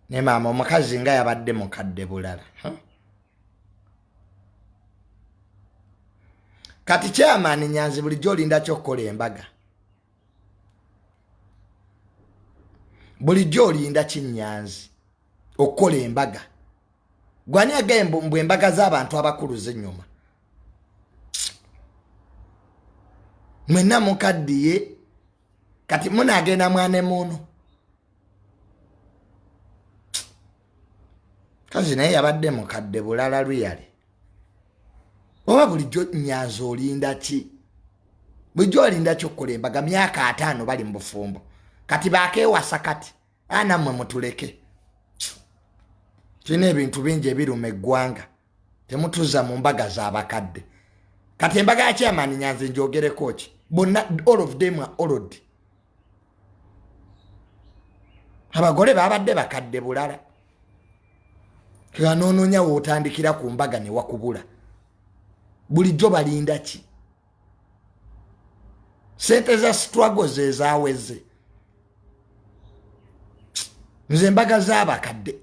ne maama omukazi nga yabadde mukadde bulala. Kati chairman Nyanzi bulijjo olinda kyokkola embaga. Bulijjo olinda Kinyanzi okkola embaga. Gwani agembo mbwe embaga z'abantu abakulu z'ennyuma. Mwenna mukaddiye kati munagenda mwane muno. Kazi naye yabadde mukadde bulala luyale. Oba bulijjo Nyanzi olinda ki? Bulijjo olinda kyokkola embaga myaka 5 bali mu bufumbo. Kati baakewasa kati. Nammwe mutuleke. Kine ebintu bingi ebiruma eggwanga. Temutuza mu mbaga z'abakadde. Kati embaga ya chairman Nyanzi njogereko ki? Bonna all of them are old. Abagole babadde bakadde bulala. Kanoononya wootandikira ku mbaga ne wakubula. Bulijjo balinda ki? Sente za struggles ezaaweze. Nze mbaga z'abakadde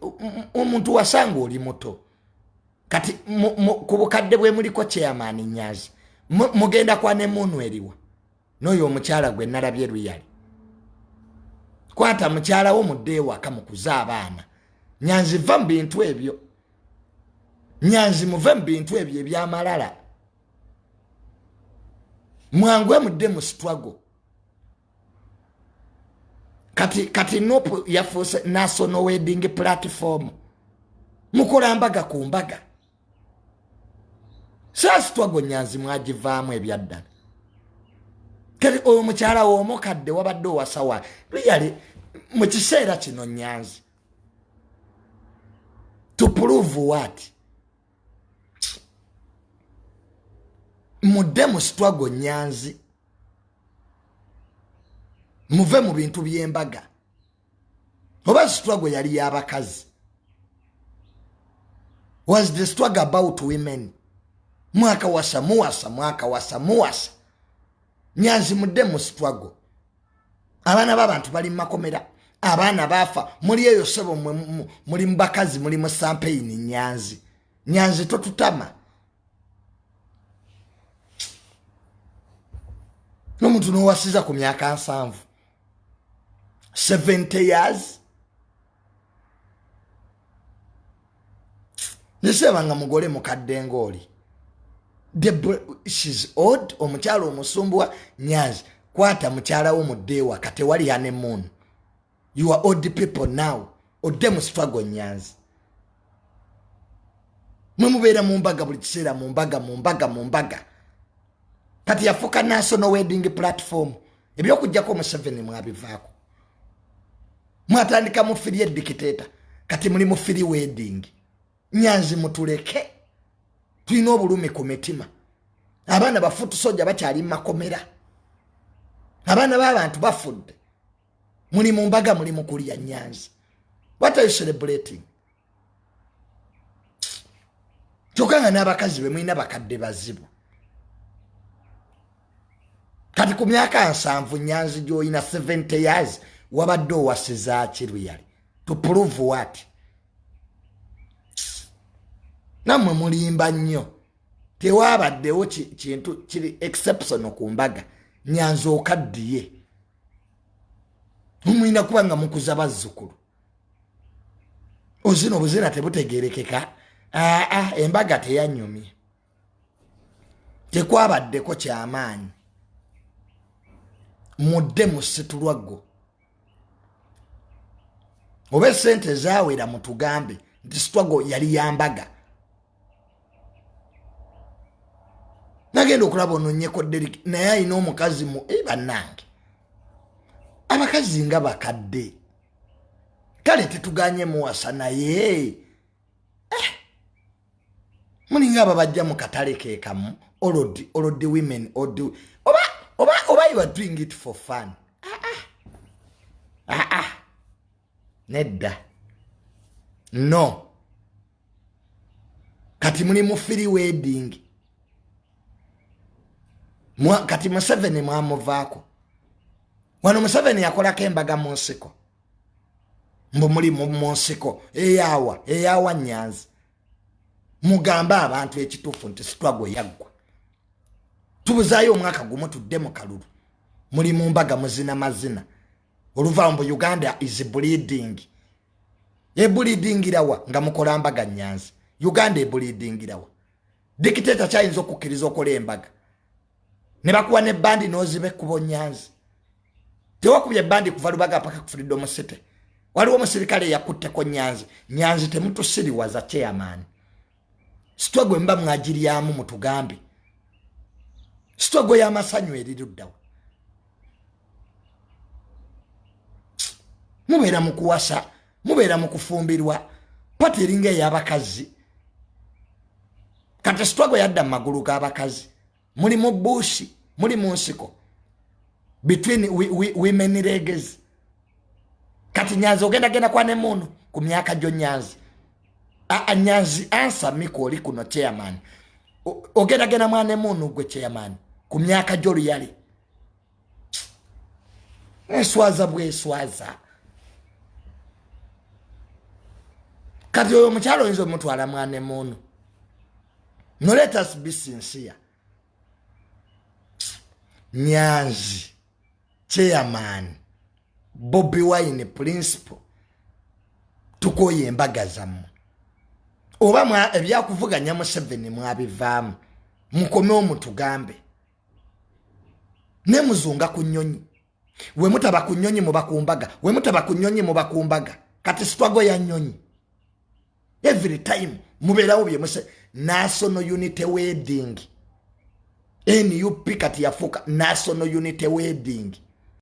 omuntu wasanga oli muto. Kati ku bukadde bwe muliko chairman Nyanzi. Mugenda kwa ne muntu eriwa. N'oyo omukyala gwe nalabye luyali. Kwata mukyala wo mudde ewaka mukuza abaana. Nyanzi va mu bintu ebyo. Nyanzi muve mu bintu ebyo ebyamalala. Mwangwe mudde mu struggle. Kati nopo yafuuse national wedding platform. Mukola mbaga ku mbaga. Sa struggle Nyanzi mwagivaamu ebyaddala. Kati oyo mukyala w'omukadde wabadde owasawa. Luyale mu kiseera kino Nyanzi. To prove what? Mudde mu struggle Nyanzi. Muve mu bintu by'embaga. Oba struggle yali y'abakazi. Was the struggle about women? Mwaka wasa muwasa. Nyanzi mudde mu struggle. Abaana b'abantu bali mu makomera. Abaana bafa. Muli eyo sebo muli mu bakazi muli mu campaign Nyanzi. Nyanzi totutama. N'omuntu n'owasiza ku myaka 7. 70 years. Nisebanga mugole mukadde ngoli. She's old. Omukyalo omusumbuwa Nyanzi. Kwata mukyala wo muddeewa kate wali ya ne moon. You are old people now. Odde mu struggle Nyanzi. Mumubeera mu mbaga buli kiseera mu mbaga. Kati yafuka national wedding platform. Ebyokujjako mu 7 mwabivaako. Mwatandika mu free dictator. Kati muli mu free wedding. Nyanzi mutuleke. Tulina obulumi ku mitima. Abaana bafutu soja bakyali makomera. Abaana b'abantu bafudde. Muli mu mbaga muli mu kulya Nyanzi. What are you celebrating? Kyokanga n'abakazi be mulina bakadde bazibu. Kati ku myaka 7 Nyanzi gy'olina 70 years wabadde owasiza kiruyali. To prove what? Namwe mulimba nnyo. Tewabaddewo kintu kiri exceptional ku mbaga. Nyanzi okaddiye. Mumulina kuba nga mukuza bazzukulu. Ozino buzina tebutegerekeka. Embaga teyanyumye. Tekwabaddeko kyamaanyi. Mudde mu situlwaggo. Obe sente zaawera mutugambe nti struggle yali yambaga. Nagenda okulaba ononyeko Derek naye alina omukazi mu bannange. Abakazi nga bakadde. Kale tetuganye muwasa naye. Mulinga ababajja mu katale keekamu. Old women. Oba you are doing it for fun. Nedda. No. Kati muli mu free wedding. Kati Museveni mwamuvaako. Wano Museveni yakolako embaga mu nsiko. mbu muli mu nsiko eyawa Nyanzi mugamba abantu ekituufu nti struggle yaggwa tubuzaayo omwaka gumu tudde mu kalulu muli mu mbaga muzina mazina oluva mbu Uganda is bleeding ebulidingirawa nga mukola mbaga Nyanzi Uganda ebulidingirawa dictator kyayinza okukkiriza okola embaga ne bakuwa ne bandi nozibe kubo Nyanzi tewakubye bandi kuva Lubaga paka ku Freedom City waliwo omusirikale yakutteko Nyanzi temutusiriwaza chairman struggle mba mwagiryamu mutugambi struggle y'amasanyu eriruddawa mubeera mu kuwasa mubeera mu kufumbirwa pati eringa ey'abakazi kati struggle yadda mu magulu g'abakazi muli mu bushi muli mu nsiko between women legs kati Nyanzi ogenda kwa ne munu ku myaka gyo Nyanzi Nyanzi answer miko oli kuno chairman ogenda mwane munu gwe chairman ku myaka gyo luyali eswaza bweswaza kati oyo mukyalo oyinza omutwala mwane munu no let us be sincere Nyanzi chairman Bobi Wine principal tukoye embaga zammwe oba ebyakuvuganya mu 7 mwabivaamu mukome omutugambe ne muzunga ku nnyonyi we mutaba ku nnyonyi mubakumbaga we mutaba ku nnyonyi mubakumbaga kati struggle ya nnyonyi every time mubeerawo bye muse national unity wedding NUP kati yafuka national unity wedding